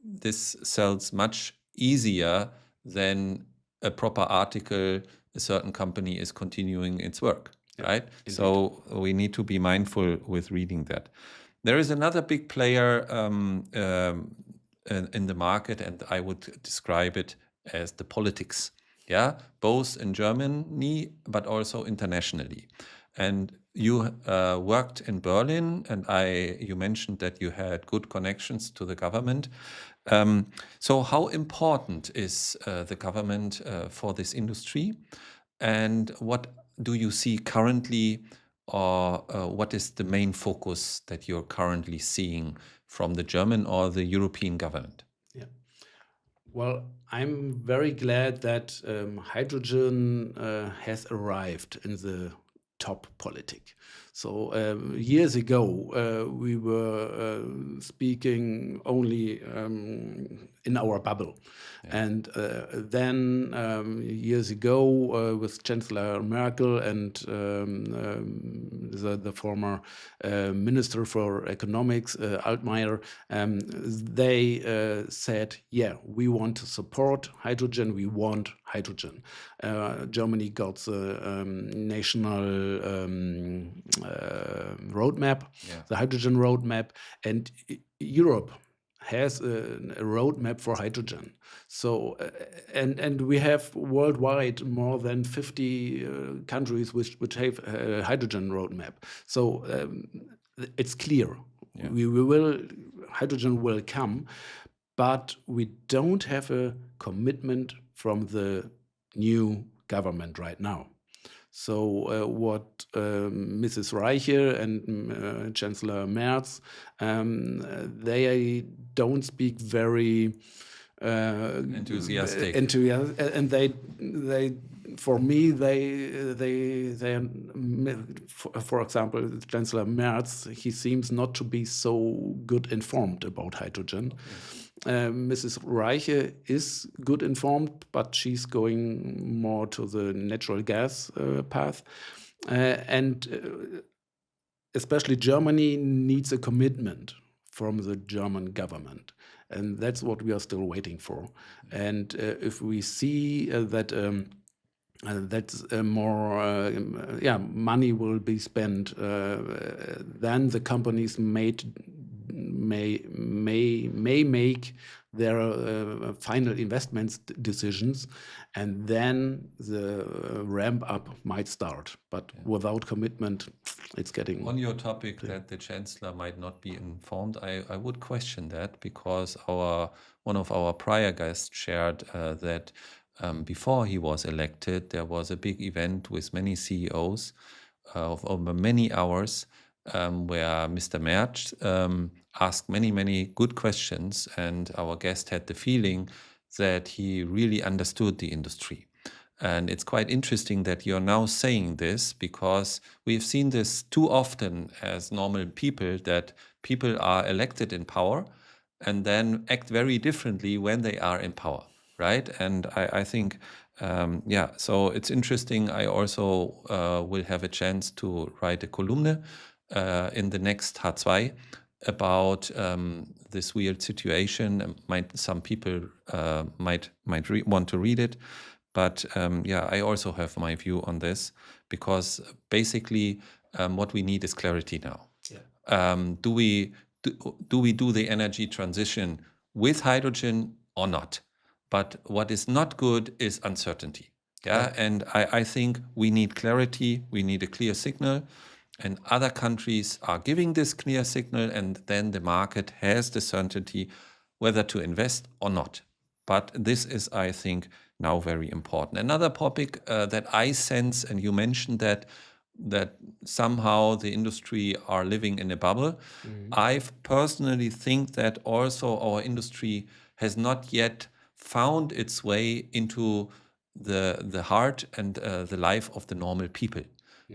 this sells much easier than a proper article. A certain company is continuing its work, right? indeed. So we need to be mindful with reading that. There is another big player in the market, and I would describe it as the politics. Yeah, both in Germany but also internationally. And you worked in Berlin, and you mentioned that you had good connections to the government. So how important is the government for this industry? And what do you see currently, or what is the main focus that you're currently seeing from the German or the European government? Yeah. Well, I'm very glad that hydrogen has arrived in the top politic. So years ago, we were speaking only in our bubble. And then years ago, with Chancellor Merkel and the former Minister for Economics, Altmaier, they said, yeah, we want to support hydrogen, we want hydrogen. Germany got the national roadmap, the hydrogen roadmap, and Europe has a roadmap for hydrogen. So, and we have worldwide more than 50 countries which have a hydrogen roadmap. So it's clear. We will, hydrogen will come, but we don't have a commitment from the new government right now. So what Mrs. Reiche and Chancellor Merz, they don't speak very enthusiastic, and they for me they for example, Chancellor Merz, he seems not to be so good informed about hydrogen. Mrs. Reiche is good informed, but she's going more to the natural gas path. And especially Germany needs a commitment from the German government. And that's what we are still waiting for. And if we see that more money will be spent, then the companies may make their final investments decisions, and then the ramp up might start. But without commitment, it's getting... On your topic that the Chancellor might not be informed, I would question that, because one of our prior guests shared that before he was elected, there was a big event with many CEOs of over many hours, where Mr. Merz asked many good questions, and our guest had the feeling that he really understood the industry. And it's quite interesting that you're now saying this, because we've seen this too often as normal people, that people are elected in power and then act very differently when they are in power, right? And I think, so it's interesting. I also will have a chance to write a column in the next H2 about this weird situation. Some people might want to read it, but I also have my view on this, because basically what we need is clarity now. Do we do the energy transition with hydrogen or not? But what is not good is uncertainty. And I think we need clarity. We need a clear signal. And other countries are giving this clear signal, and then the market has the certainty whether to invest or not. But this is, I think, now very important. Another topic that I sense, and you mentioned that somehow the industry are living in a bubble. I personally think that also our industry has not yet found its way into the heart and the life of the normal people.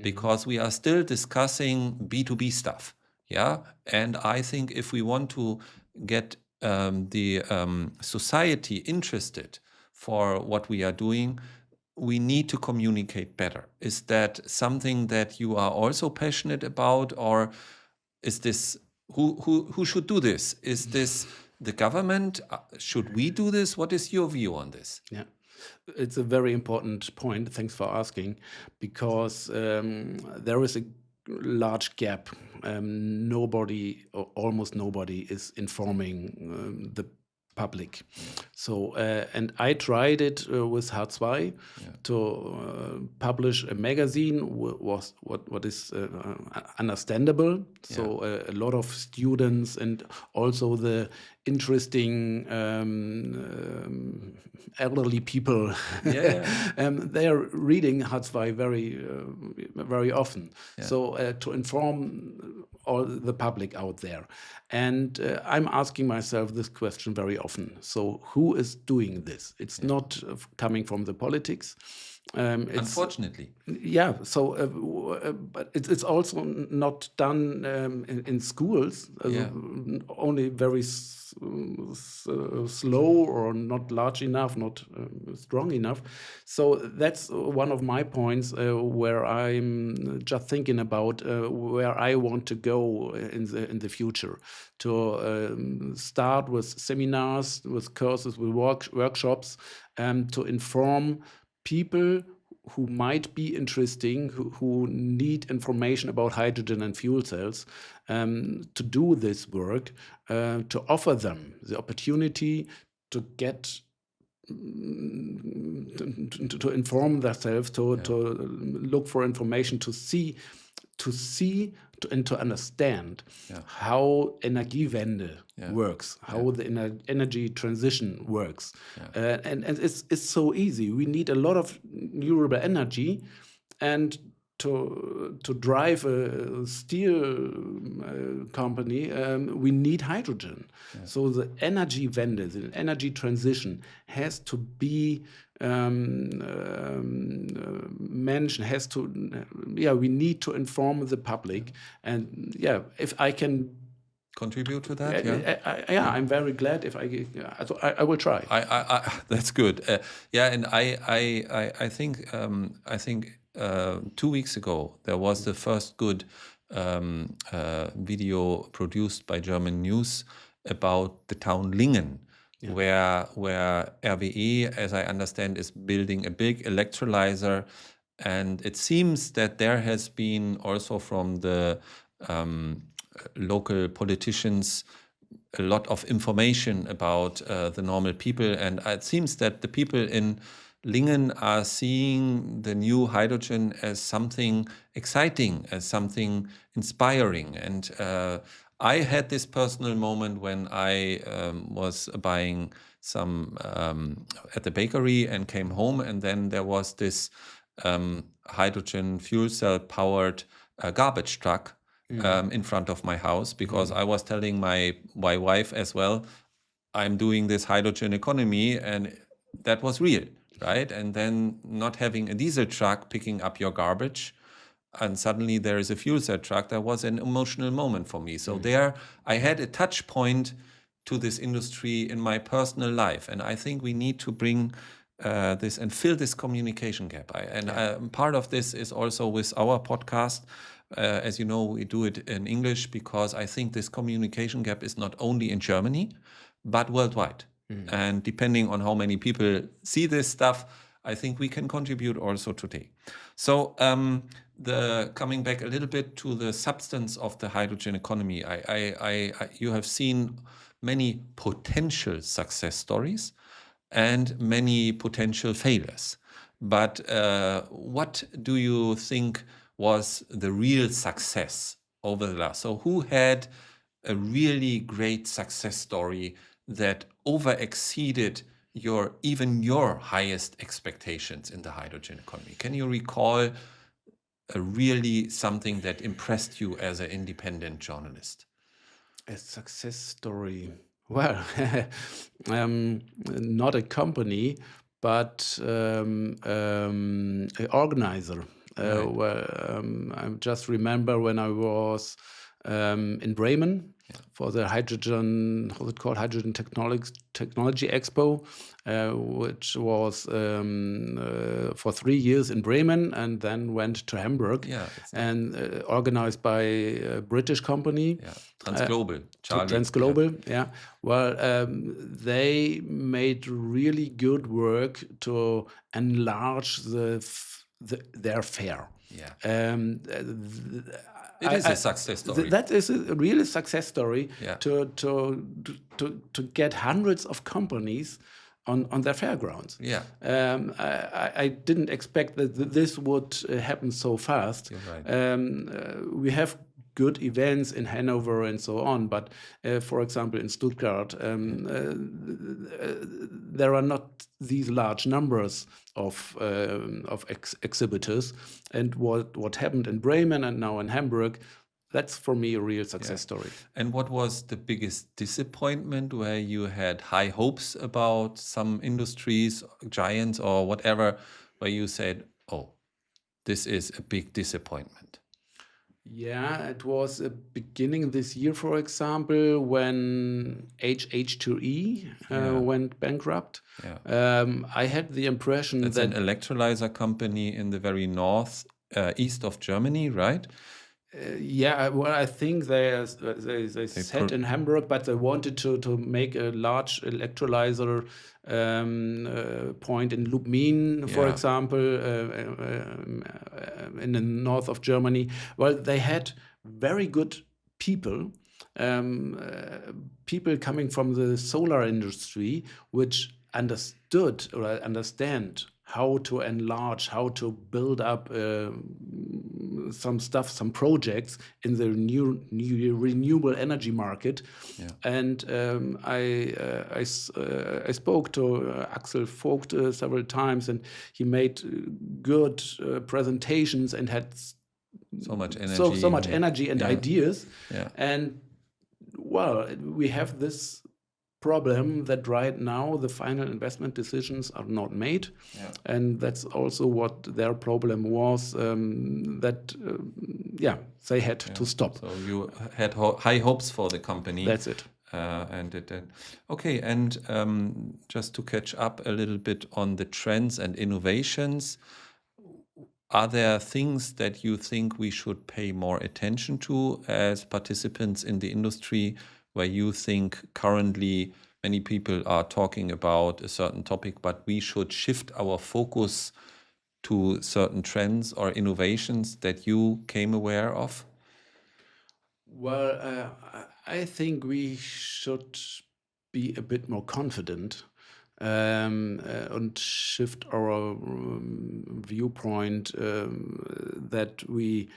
Because we are still discussing B2B stuff, and I think if we want to get the society interested for what we are doing, we need to communicate better. Is that something that you are also passionate about, or is this who should do this? Is this the government? Should we do this? What is your view on this? Yeah, it's a very important point. Thanks for asking, because there is a large gap. Nobody, or almost nobody, is informing the public. So, and I tried it with H2 to publish a magazine. Was what is understandable. So a lot of students and also the interesting elderly people, they are reading H2 very often. So to inform all the public out there. And I'm asking myself this question very often. So who is doing this? It's not coming from the politics. Unfortunately. Yeah, so but it's also not done in schools. Only very slow or not large enough, not strong enough. So that's one of my points where I'm just thinking about where I want to go in the future. To start with seminars, with courses, with workshops, to inform people who might be interesting, who need information about hydrogen and fuel cells, to do this work, to offer them the opportunity to get to inform themselves, to look for information, to see and to understand how Energiewende works, how the energy transition works. And it's so easy. We need a lot of renewable energy, and to drive a steel company, we need hydrogen. So the Energiewende, the energy transition, has to be mentioned, has to, we need to inform the public. And if I can contribute to that, I'm very glad if I will try. That's good. And I think 2 weeks ago there was the first good video produced by German news about the town Lingen, where RWE, as I understand, is building a big electrolyzer, and it seems that there has been also from the local politicians a lot of information about the normal people, and it seems that the people in Lingen are seeing the new hydrogen as something exciting, as something inspiring. And I had this personal moment when I was buying some at the bakery and came home, and then there was this hydrogen fuel cell powered garbage truck in front of my house, because I was telling my wife as well, I'm doing this hydrogen economy, and that was real, right? And then not having a diesel truck picking up your garbage, and suddenly there is a fuel cell truck, that was an emotional moment for me. So there I had a touch point to this industry in my personal life, and I think we need to bring this and fill this communication gap. Part of this is also with our podcast. As you know, we do it in English because I think this communication gap is not only in Germany, but worldwide. And depending on how many people see this stuff, I think we can contribute also today. So coming back a little bit to the substance of the hydrogen economy, you have seen many potential success stories and many potential failures. But what do you think was the real success over the last? So who had a really great success story that over-exceeded even your highest expectations in the hydrogen economy? Can you recall really something that impressed you as an independent journalist? A success story. Well, not a company, but an organizer. I just remember when I was in Bremen, for the hydrogen, how's it called, Hydrogen Technology Expo, which was for 3 years in Bremen and then went to Hamburg, Yeah, and organized by a British company. yeah. Transglobal, Charlie. Transglobal, yeah. Well, they made really good work to enlarge their fair. Yeah. It is a success story. That is a really success story. Yeah. To get hundreds of companies on their fairgrounds. Yeah. I didn't expect that this would happen so fast. You're right. We have good events in Hanover and so on, but for example in Stuttgart, there are not these large numbers of exhibitors. And what happened in Bremen and now in Hamburg, that's for me a real success story. And what was the biggest disappointment where you had high hopes about some industries, giants or whatever, where you said, oh, this is a big disappointment? Yeah, it was beginning this year, for example, when HH2E went bankrupt. Yeah. I had the impression It's that an electrolyzer company in the very north, east of Germany, right? yeah, well, I think they set in Hamburg, but they wanted to make a large electrolyzer point in Lubmin, for Yeah. example, in the north of Germany. Well, they had very good people, people coming from the solar industry, which understood or understand how to enlarge, how to build up some stuff, some projects in the new renewable energy market. Yeah. And I spoke to Axel Vogt several times, and he made good presentations and had So much energy. so much energy and Yeah. ideas. Yeah. And well, we have this problem that right now the final investment decisions are not made. Yeah. And that's also what their problem was, that they had to stop. So you had high hopes for the company. That's it. And it did. Okay, and just to catch up a little bit on the trends and innovations, are there things that you think we should pay more attention to as participants in the industry, where you think currently many people are talking about a certain topic, but we should shift our focus to certain trends or innovations that you came aware of? Well, I think we should be a bit more confident and shift our viewpoint, that we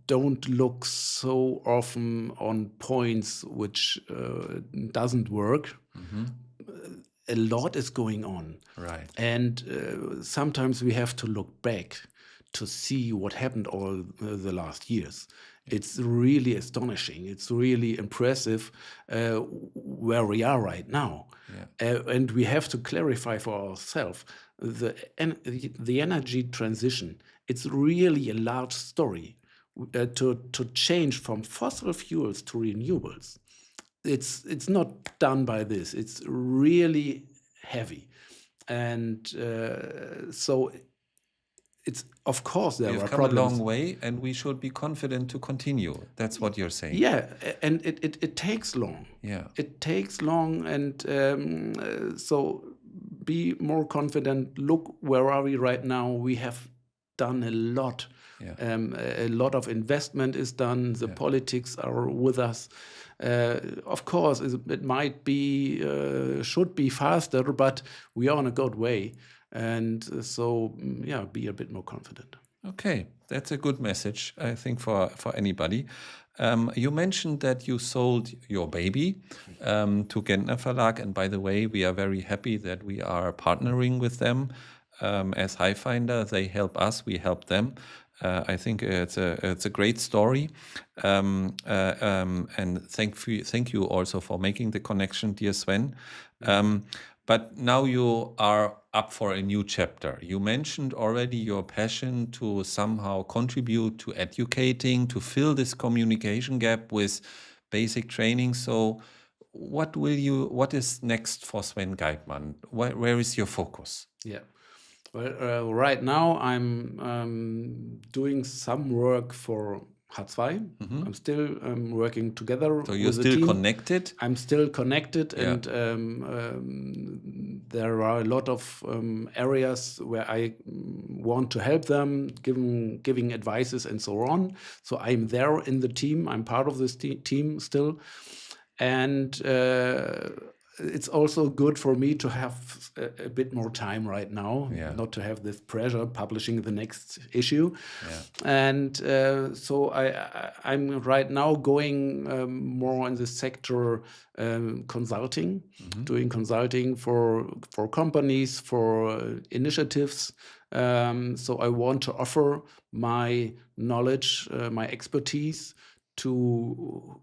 don't look so often on points which doesn't work. A lot is going on. Right. And sometimes we have to look back to see what happened all the last years. It's really astonishing. It's really impressive where we are right now. Yeah. And we have to clarify for ourselves the energy transition. It's really a large story to change from fossil fuels to renewables. It's not done by this. It's really heavy. And so it's, of course, there We've are come problems. a long way, and we should be confident to continue. That's what you're saying. Yeah, and it takes long. Yeah. It takes long, and so be more confident. Look, where are we right now? We have done a lot. Yeah. A lot of investment is done. The politics are with us. Of course, it might be, should be faster, but we are on a good way. And so, yeah, be a bit more confident. Okay, that's a good message, I think, for anybody. You mentioned that you sold your baby to Gentner Verlag, and by the way, we are very happy that we are partnering with them as Highfinder. They help us, we help them. I think it's a great story, and thank you also for making the connection, dear Sven. But now you are up for a new chapter. You mentioned already your passion to somehow contribute to educating, to fill this communication gap with basic training. So what is next for Sven Geitmann? Where is your focus? Yeah. Well, right now I'm doing some work for H2. I'm still working together So you're with the still team. connected? I'm still connected, Yeah. and there are a lot of areas where I want to help them, giving advices and so on. So I'm there in the team. I'm part of this team still, and it's also good for me to have a bit more time right now, Yeah. not to have this pressure publishing the next issue. Yeah. And so I'm right now going more in the sector consulting, doing consulting for companies, for initiatives. So I want to offer my knowledge, my expertise to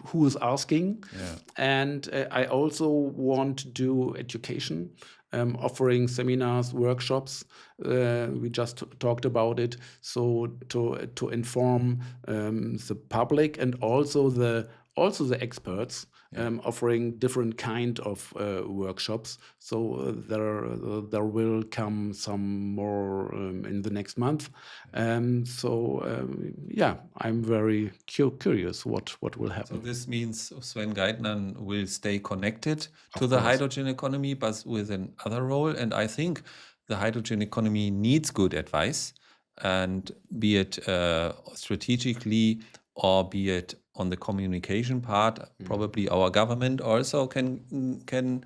who is asking. Yeah. And I also want to do education, offering seminars, workshops. We just talked about it. So to inform the public and also the experts, offering different kind of workshops. So there will come some more in the next month. Yeah, I'm very curious what will So happen. this means Sven Geitmann will stay connected to Of the course. hydrogen economy, but with another role. And I think the hydrogen economy needs good advice, and be it strategically or be it on the communication part. Probably our government also can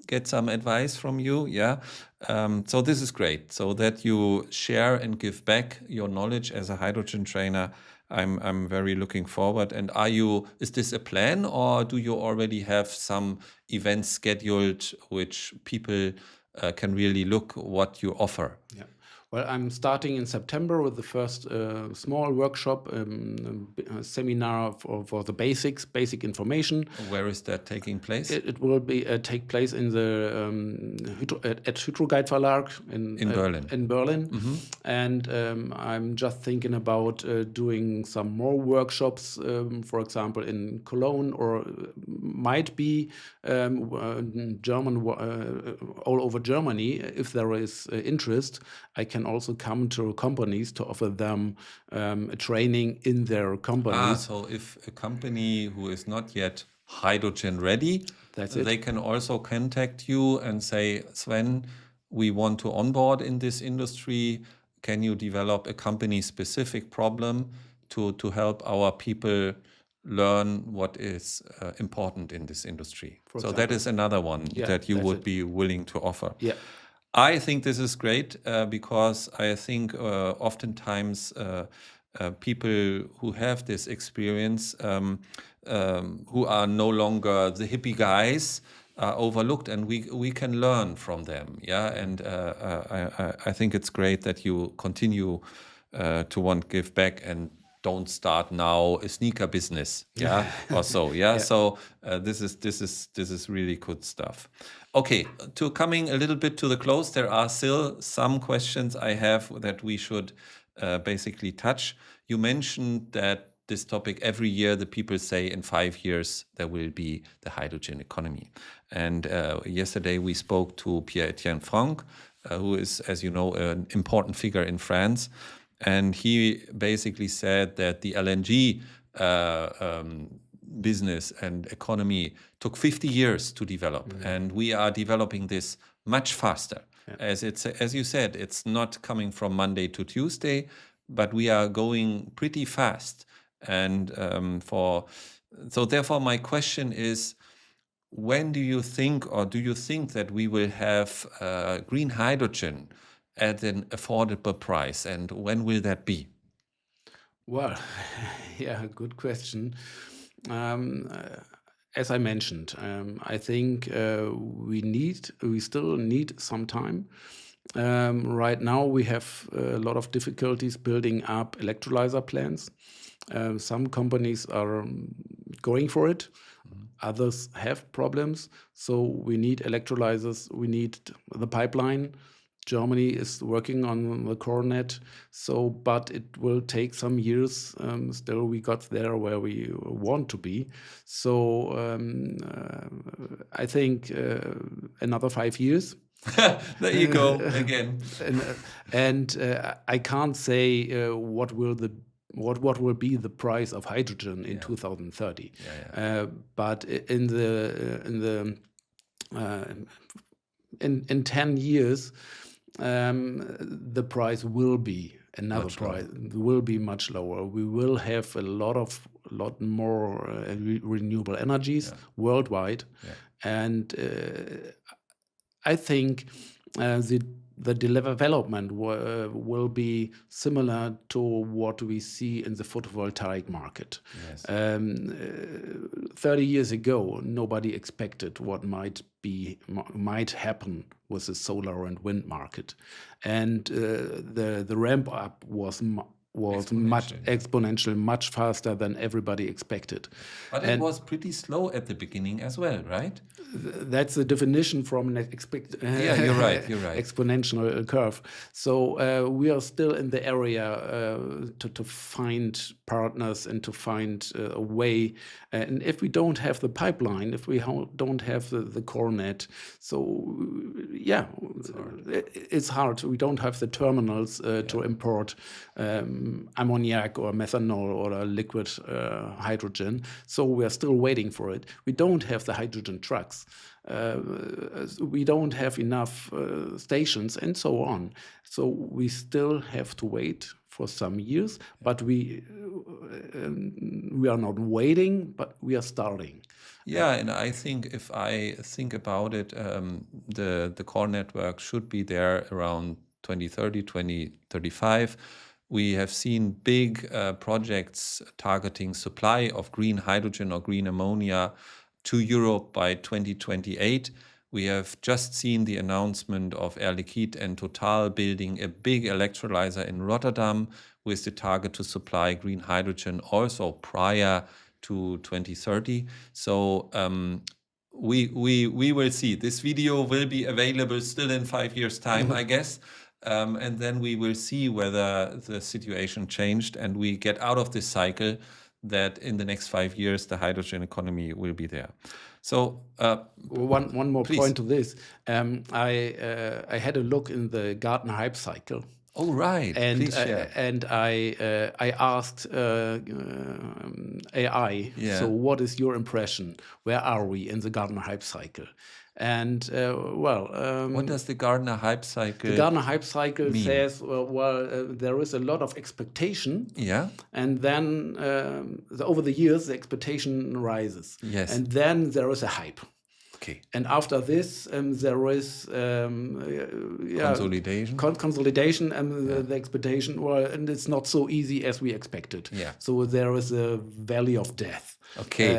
get some advice from you. Yeah. So this is great. So that you share and give back your knowledge as a hydrogen trainer. I'm very looking forward. And is this a plan, or do you already have some events scheduled which people can really look what you offer? Yeah. Well, I'm starting in September with the first small workshop, seminar for the basic information. Where is that taking place? It will be take place in the at Hydroguide Verlag in Berlin. In Berlin, and I'm just thinking about doing some more workshops, for example, in Cologne, or might be German all over Germany. If there is interest, I can also come to companies to offer them a training in their companies. So if a company who is not yet hydrogen ready, That's it. they can also contact you and say, Sven, we want to onboard in this industry. Can you develop a company specific problem to help our people learn what is important in this industry? So that is another one that you would be willing to offer. Yeah. I think this is great because I think oftentimes people who have this experience, who are no longer the hippie guys, are overlooked, and we can learn from them. Yeah, and I think it's great that you continue to want to give back and don't start now a sneaker business, yeah, or so, yeah. So this is really good stuff. Okay, to coming a little bit to the close, there are still some questions I have that we should basically touch. You mentioned that this topic every year, the people say in 5 years there will be the hydrogen economy. And yesterday we spoke to Pierre-Etienne Franck, who is, as you know, an important figure in France. And he basically said that the LNG business and economy took 50 years to develop, and we are developing this much faster. As you said, it's not coming from Monday to Tuesday, but we are going pretty fast. And so therefore, my question is, when do you think, or do you think that we will have green hydrogen at an affordable price, and when will that be? Well, yeah, good question. As I mentioned, I think we still need some time. Right now, we have a lot of difficulties building up electrolyzer plants. Some companies are going for it. Others have problems. So we need electrolyzers. We need the pipeline Germany is working on the CoreNet, so but it will take some years. Still, we got there where we want to be. So I think another 5 years. There you go again. And I can't say what will be the price of hydrogen in 2030. But in 10 years, the price will be another price. Will be much lower. We will have a lot more renewable energies worldwide, and I think the development will be similar to what we see in the photovoltaic market. 30 years ago, nobody expected what might happen with the solar and wind market, and the ramp up was exponential, much faster than everybody expected. But it was pretty slow at the beginning as well, right? That's the definition from an you're right. exponential curve. So we are still in the area to find partners and to find a way. And if we don't have the pipeline, if we don't have the CoreNet, so it's hard. We don't have the terminals to import ammoniac or methanol or liquid hydrogen. So we are still waiting for it. We don't have the hydrogen trucks. We don't have enough stations and so on. So we still have to wait for some years, but we are not waiting, but we are starting. Yeah, and I think if I think about it, the core network should be there around 2030, 2035. We have seen big projects targeting supply of green hydrogen or green ammonia to Europe by 2028. We have just seen the announcement of Air Liquide and Total building a big electrolyzer in Rotterdam with the target to supply green hydrogen also prior to 2030. So we will see. This video will be available still in 5 years' time, I guess. And then we will see whether the situation changed and we get out of this cycle that in the next 5 years, the hydrogen economy will be there. So one more please. point to this. I had a look in the Gartner Hype Cycle. Oh, right. And please share. and I asked AI, so what is your impression? Where are we in the Gartner Hype Cycle? And what does the Gartner Hype Cycle The Gartner Hype Cycle mean? says, there is a lot of expectation. Yeah. And then over the years, the expectation rises. Yes. And then there is a hype. Okay. And after this, there is consolidation. Consolidation and the expectation, and it's not so easy as we expected. Yeah. So there is a valley of death. Okay.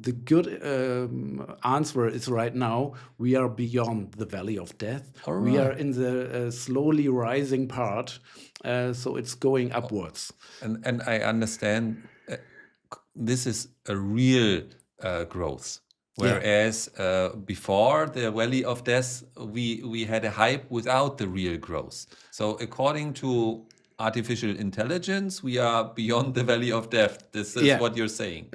The good answer is right now we are beyond the valley of death. All We right. are in the slowly rising part, so it's going upwards. And I understand this is a real growth. Whereas before the Valley of Death, we had a hype without the real growth. So according to artificial intelligence, we are beyond the Valley of Death. This is what you're saying.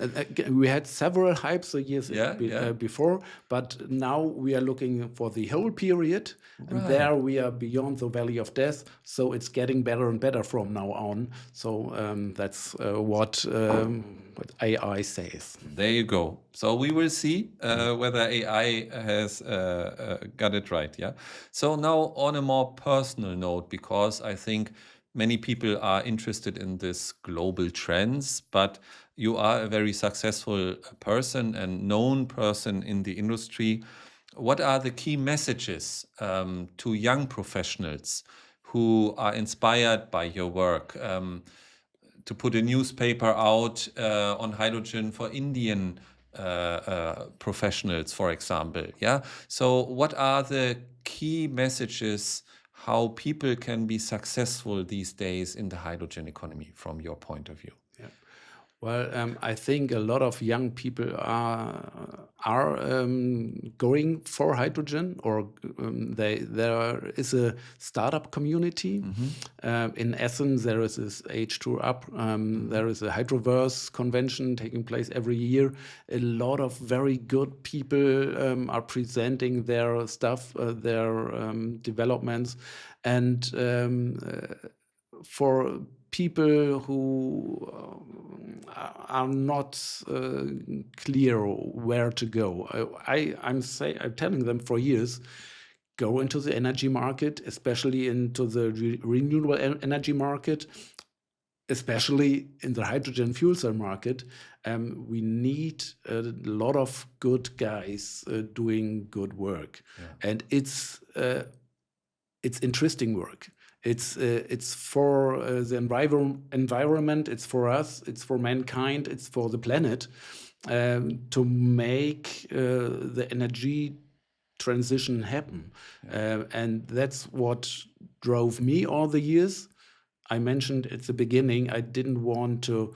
We had several hypes the years Yeah. before, but now we are looking for the whole period, and there we are beyond the Valley of Death. So it's getting better and better from now on. So that's what AI says. There you go. So we will see whether AI has got it right. Yeah. So now on a more personal note, because I think many people are interested in this global trends, but you are a very successful person and known person in the industry. What are the key messages to young professionals who are inspired by your work? To put a newspaper out on hydrogen for Indian professionals, for example. Yeah. So what are the key messages how people can be successful these days in the hydrogen economy from your point of view? Well, I think a lot of young people are going for hydrogen, or there is a startup community. In Essen, there is this H2 Up. There is a Hydroverse convention taking place every year. A lot of very good people are presenting their stuff, their developments, and for people who are not clear where to go, I'm telling them for years, go into the energy market, especially into the renewable energy market, especially in the hydrogen fuel cell market. We need a lot of good guys doing good work, and it's interesting work. It's for the environment. It's for us. It's for mankind. It's for the planet, to make the energy transition happen. And that's what drove me all the years. I mentioned at the beginning, I didn't want to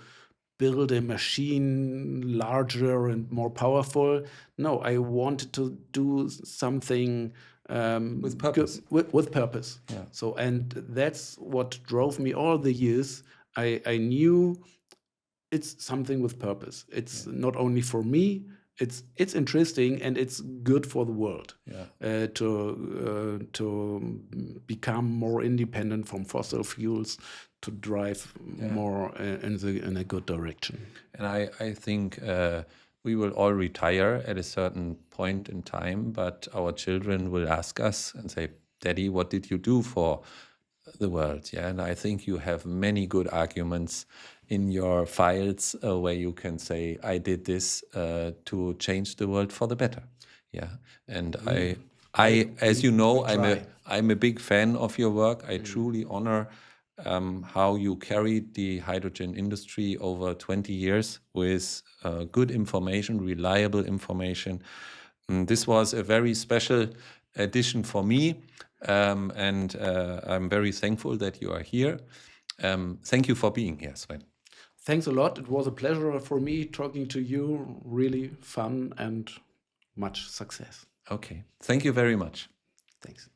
build a machine larger and more powerful. No, I wanted to do something With purpose. With purpose. Yeah. So, and that's what drove me all the years. I knew it's something with purpose. It's not only for me. It's interesting, and it's good for the world. To become more independent from fossil fuels, to drive more in a good direction. And I think we will all retire at a certain point in time, but our children will ask us and say, "Daddy, what did you do for the world?" Yeah, and I think you have many good arguments in your files where you can say, "I did this to change the world for the better." Yeah, and I, as you know, I'm a big fan of your work. I truly honor how you carried the hydrogen industry over 20 years with good information, reliable information. This was a very special edition for me, and I'm very thankful that you are here. Thank you for being here, Sven. Thanks a lot. It was a pleasure for me talking to you. Really fun and much success. Okay. Thank you very much. Thanks.